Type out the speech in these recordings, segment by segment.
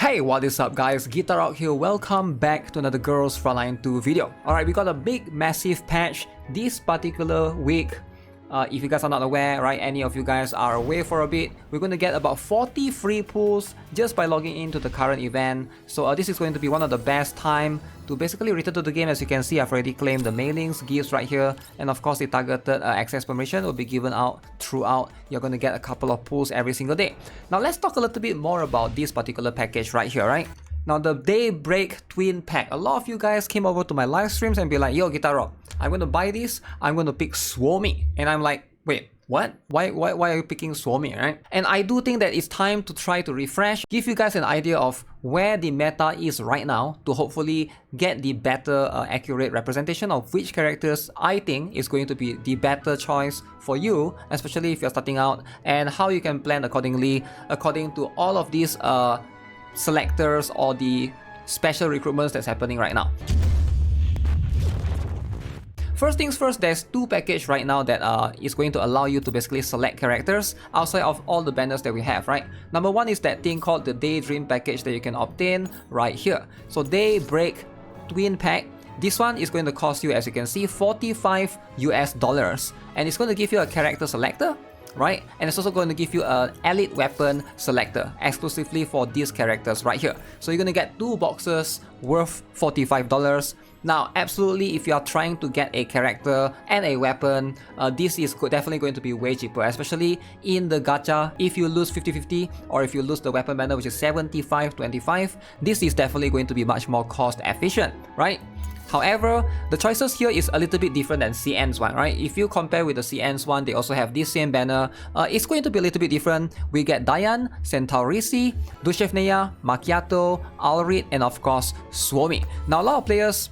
Hey, what is up guys, GuitarRock here, welcome back to another Girls Frontline 2 video. Alright, we got a big massive patch this particular week. If you guys are not aware, right, any of you guys are away for a bit, we're going to get about 40 free pulls just by logging into the current event. So this is going to be one of the best time to basically return to the game. As you can see, I've already claimed the mailings, gifts right here, and of course the targeted access permission will be given out throughout. You're going to get a couple of pulls every single day. Now let's talk a little bit more about this particular package right here, right? Now the Daybreak Twin Pack, a lot of you guys came over to my live streams and be like, yo GuitarRock, I'm going to buy this, I'm going to pick Swami. And I'm like, wait, what? Why are you picking Swami, right? And I do think that it's time to try to refresh, give you guys an idea of where the meta is right now to hopefully get the better accurate representation of which characters I think is going to be the better choice for you, especially if you're starting out, and how you can plan accordingly according to all of these selectors or the special recruitments that's happening right now. First things first, there's two packages right now that is going to allow you to basically select characters outside of all the banners that we have, right? Number one is that thing called the Daydream Package that you can obtain right here. So Daybreak Twin Pack, this one is going to cost you, as you can see, $45 US, and it's going to give you a character selector, right? And it's also going to give you an elite weapon selector exclusively for these characters right here. So you're going to get two boxes worth $45. Now, absolutely, if you are trying to get a character and a weapon, this is definitely going to be way cheaper, especially in the gacha. If you lose 50-50 or if you lose the weapon banner, which is 75-25, this is definitely going to be much more cost efficient, right? However, the choices here is a little bit different than CN's one, right? If you compare with the CN's one, they also have this same banner. It's going to be a little bit different. We get Dayan, Centaurisi, Dushevneya, Macchiato, Alrit, and of course, Swami. Now, a lot of players,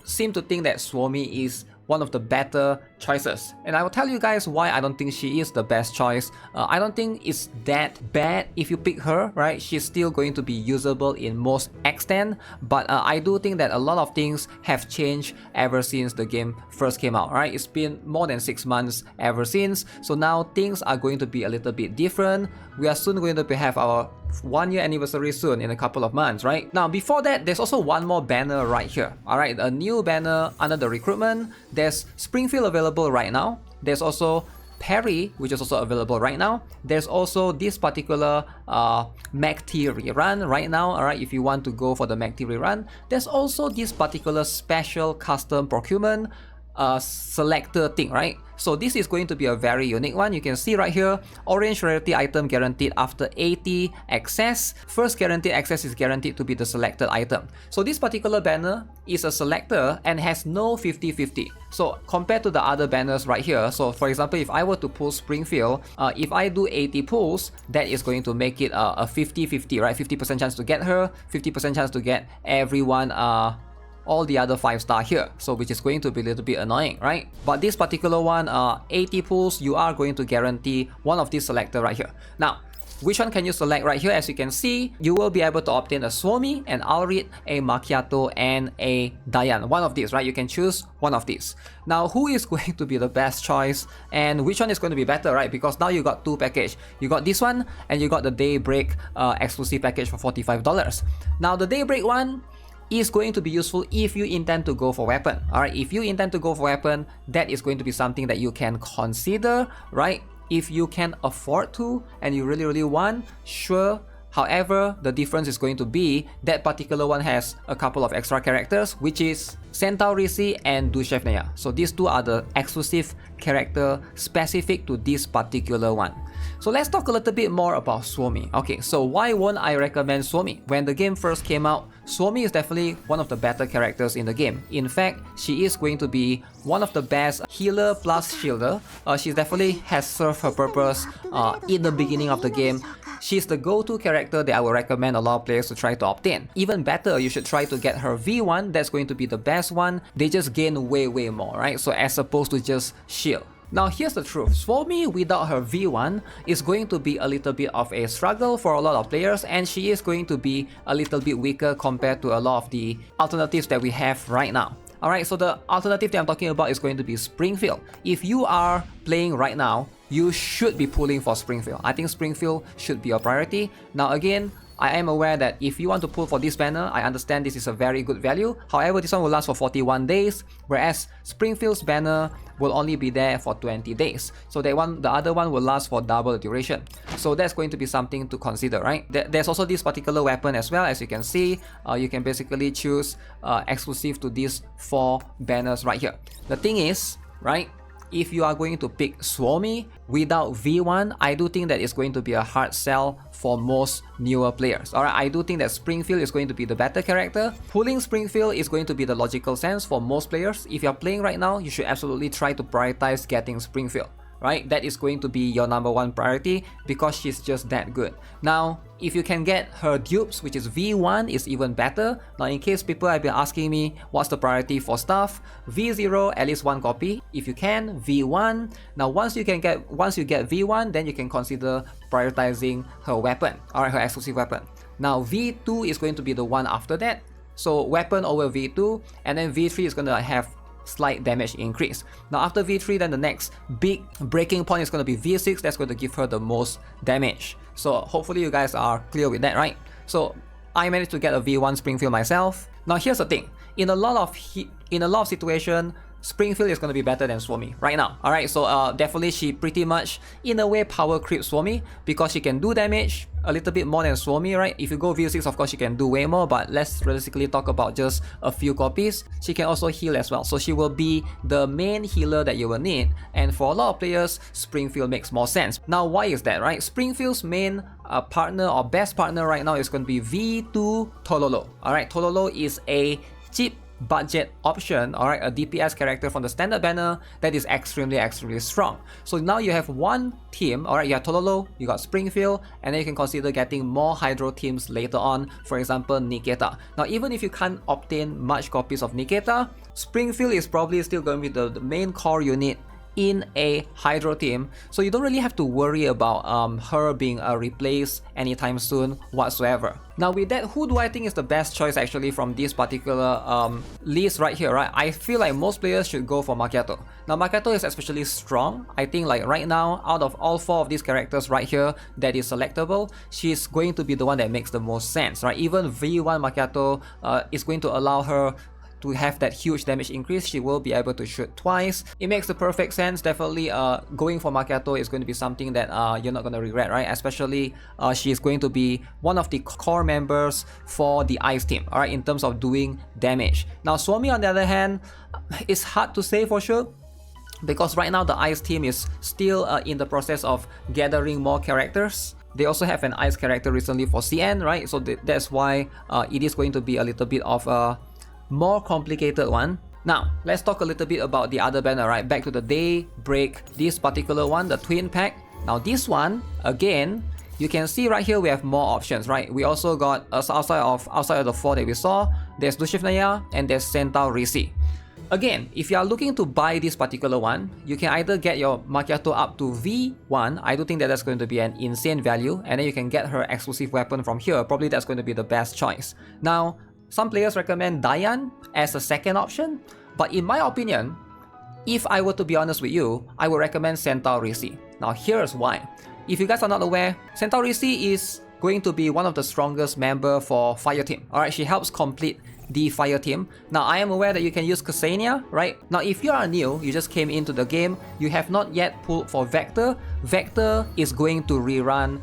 seem to think that Swami is one of the better choices. And I will tell you guys why I don't think she is the best choice. I don't think it's that bad if you pick her, right? She's still going to be usable in most extent, but I do think that a lot of things have changed ever since the game first came out, right? It's been more than 6 months ever since, so now things are going to be a little bit different. We are soon going to have our 1-year anniversary soon in a couple of months, right? Now, before that, there's also one more banner right here. Alright, a new banner under the recruitment. There's Springfield available right now. There's also Perry, which is also available right now. There's also this particular MACT rerun right now. Alright, if you want to go for the MACT rerun. There's also this particular special custom procurement selector thing, right? So this is going to be a very unique one. You can see right here, orange rarity item guaranteed after 80 access. First guaranteed access is guaranteed to be the selected item. So this particular banner is a selector and has no 50-50. So compared to the other banners right here, so for example, if I were to pull Springfield, if I do 80 pulls, that is going to make it a 50-50, right? 50% chance to get her, 50% chance to get everyone all the other 5-star here, so which is going to be a little bit annoying, right? But this particular one, 80 pulls, you are going to guarantee one of these selector right here. Now, which one can you select right here? As you can see, you will be able to obtain a Swami, an Alrit, a Macchiato, and a Dayan. One of these, right? You can choose one of these. Now, who is going to be the best choice and which one is going to be better, right? Because now you got two packages. You got this one and you got the Daybreak exclusive package for $45. Now, the Daybreak one is going to be useful if you intend to go for weapon. Alright, if you intend to go for weapon, that is going to be something that you can consider, right? If you can afford to and you really want, sure. However, the difference is going to be that particular one has a couple of extra characters, which is Centaurisi and Dushevneya. So these two are the exclusive character specific to this particular one. So let's talk a little bit more about Swami. Okay, so why won't I recommend Swami? When the game first came out, Swami is definitely one of the better characters in the game. In fact, she is going to be one of the best healer plus shielder. She definitely has served her purpose in the beginning of the game. She's the go-to character that I would recommend a lot of players to try to obtain. Even better, you should try to get her V1. That's going to be the best one. They just gain way more, right? So as opposed to just shield. Now here's the truth, Swami without her V1 is going to be a little bit of a struggle for a lot of players, and she is going to be a little bit weaker compared to a lot of the alternatives that we have right now. Alright, so the alternative that I'm talking about is going to be Springfield. If you are playing right now, you should be pulling for Springfield. I think Springfield should be a priority. Now again, I am aware that if you want to pull for this banner, I understand this is a very good value. However, this one will last for 41 days, whereas Springfield's banner will only be there for 20 days. So the other one will last for double the duration. So that's going to be something to consider, right? There's also this particular weapon as well. As you can see, you can basically choose exclusive to these 4 banners right here. The thing is, right, if you are going to pick Swami without V1, I do think that it's going to be a hard sell for most newer players. Alright, I do think that Springfield is going to be the better character. Pulling Springfield is going to be the logical sense for most players. If you're playing right now, you should absolutely try to prioritize getting Springfield. Right, that is going to be your #1 priority because she's just that good. Now, if you can get her dupes, which is V1, is even better. Now, in case people have been asking me what's the priority for stuff, V0 at least 1 copy. If you can, V1. Now, once you get V1, then you can consider prioritizing her weapon, alright, her exclusive weapon. Now, V2 is going to be the one after that. So weapon over V2, and then V3 is going to have slight damage increase. Now after V3, then the next big breaking point is going to be V6. That's going to give her the most damage. So hopefully you guys are clear with that, right? So I managed to get a V1 Springfield myself. Now here's the thing, in a lot of situations, Springfield is going to be better than Swami right now. Alright, so definitely she pretty much in a way power creeps Swami because she can do damage a little bit more than Swami, right? If you go V6, of course she can do way more, but let's realistically talk about just a few copies. She can also heal as well, so she will be the main healer that you will need, and for a lot of players, Springfield makes more sense. Now why is that, right? Springfield's main partner or best partner right now is going to be V2 Tololo. Alright, Tololo is a cheap budget option, alright, a DPS character from the standard banner that is extremely strong. So now you have one team, alright, you have Tololo, you got Springfield, and then you can consider getting more Hydro teams later on, for example Niketa. Now even if you can't obtain much copies of Niketa, Springfield is probably still going to be the main core unit in a Hydro team, so you don't really have to worry about her being replaced anytime soon whatsoever. Now with that, who do I think is the best choice actually from this particular list right here, right? I feel like most players should go for Macchiato. Now Macchiato is especially strong. I think like right now, out of all 4 of these characters right here that is selectable, she's going to be the one that makes the most sense, right? Even V1 Macchiato is going to allow her to have that huge damage increase. She will be able to shoot twice. It makes the perfect sense. Definitely going for Macchiato is going to be something that you're not going to regret, right? Especially she is going to be one of the core members for the Ice team, alright, in terms of doing damage. Now Swami on the other hand, it's hard to say for sure, because right now the Ice team is still in the process of gathering more characters. They also have an Ice character recently for CN, right? So that's why it is going to be a little bit of a more complicated one. Now let's talk a little bit about the other banner, right? Back to the Daybreak, this particular one, the Twin Pack. Now this one, again, you can see right here we have more options, right? We also got outside of the 4 that we saw, there's Dushifnaya and there's Centaur Risi. Again, if you are looking to buy this particular one, you can either get your Macchiato up to V1. I do think that that's going to be an insane value, and then you can get her exclusive weapon from here. Probably that's going to be the best choice. Now some players recommend Diane as a second option, but in my opinion, if I were to be honest with you, I would recommend Centaur Risi. Now here's why. If you guys are not aware, Centaur Risi is going to be one of the strongest member for Fire Team. Alright, she helps complete the Fire Team. Now I am aware that you can use Ksenia, right? Now if you are new, you just came into the game, you have not yet pulled for Vector. Vector is going to rerun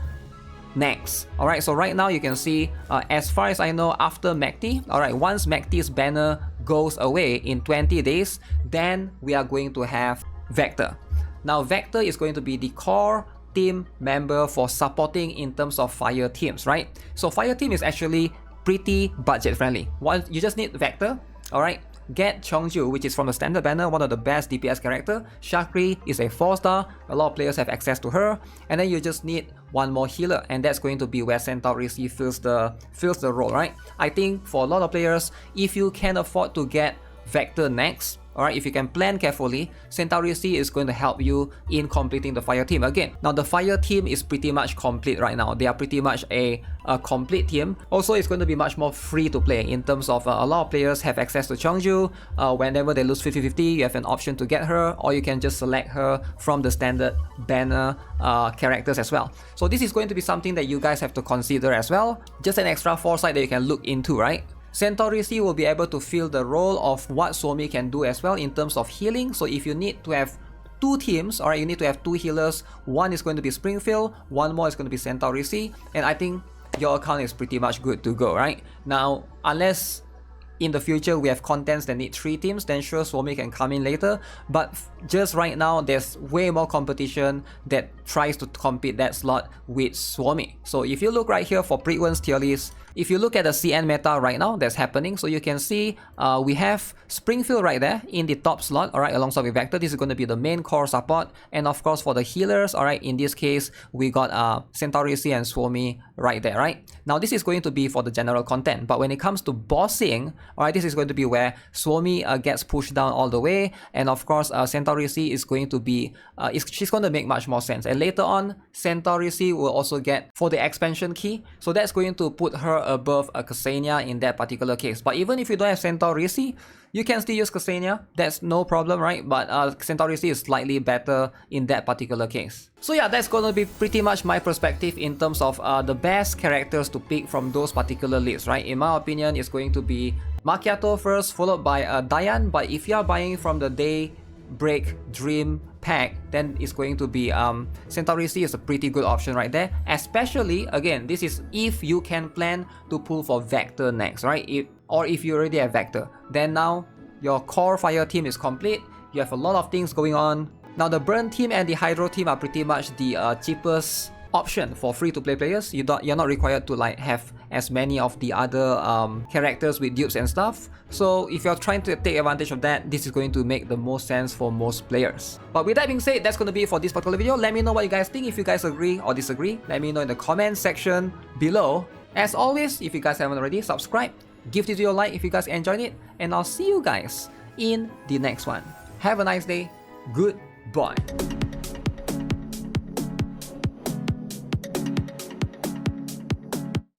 next. Alright, so right now you can see, as far as I know, after Macti, alright, once Macti's banner goes away in 20 days, then we are going to have Vector. Now Vector is going to be the core team member for supporting in terms of Fire teams, right? So Fire team is actually pretty budget friendly. You just need Vector, alright? Get Chongju, which is from the standard banner, one of the best DPS character. Shakri is a 4-star, a lot of players have access to her, and then you just need one more healer, and that's going to be where Centaur Risi fills the role, right? I think for a lot of players, if you can afford to get Vector next, alright, if you can plan carefully, Centauri C is going to help you in completing the fire team again. Now the fire team is pretty much complete right now. They are pretty much a complete team. Also, it's going to be much more free to play in terms of a lot of players have access to Changju. Whenever they lose 50-50, you have an option to get her, or you can just select her from the standard banner characters as well. So this is going to be something that you guys have to consider as well. Just an extra foresight that you can look into, right? Centauri C will be able to fill the role of what Swami can do as well in terms of healing. So if you need to have two teams, alright, you need to have two healers. One is going to be Springfield, one more is going to be Centauri C, and I think your account is pretty much good to go, right? Now, unless in the future we have contents that need 3 teams, then sure, Swami can come in later. But just right now, there's way more competition that tries to compete that slot with Swami. So if you look right here for Prequen's tier list, if you look at the CN meta right now that's happening, so you can see we have Springfield right there in the top slot, alright, alongside with Vector. This is going to be the main core support. And of course, for the healers, alright, in this case, we got Centauri C and Swami right there, right? Now, this is going to be for the general content. But when it comes to bossing, alright, this is going to be where Swami gets pushed down all the way. And of course, Centauri C is going to be, she's going to make much more sense. And later on, Centauri C will also get for the expansion key. So that's going to put her above a Ksenia in that particular case. But even if you don't have Centauri C, you can still use Ksenia. That's no problem, right? But Centauri C is slightly better in that particular case. So yeah, that's going to be pretty much my perspective in terms of the best characters to pick from those particular lists, right? In my opinion, it's going to be Macchiato first, followed by Diane. But if you are buying from the Daydream pack, then it's going to be Centauri C is a pretty good option right there. Especially, again, this is if you can plan to pull for Vector next, right? If you already have Vector, then now your core fire team is complete. You have a lot of things going on. Now the Burn team and the Hydro team are pretty much the cheapest option for free-to-play players. You're not required to like have as many of the other characters with dupes and stuff. So if you're trying to take advantage of that, this is going to make the most sense for most players. But with that being said, that's going to be it for this particular video. Let me know what you guys think. If you guys agree or disagree, let me know in the comment section below. As always, if you guys haven't already, subscribe, give this video a like if you guys enjoyed it, and I'll see you guys in the next one. Have a nice day. Goodbye.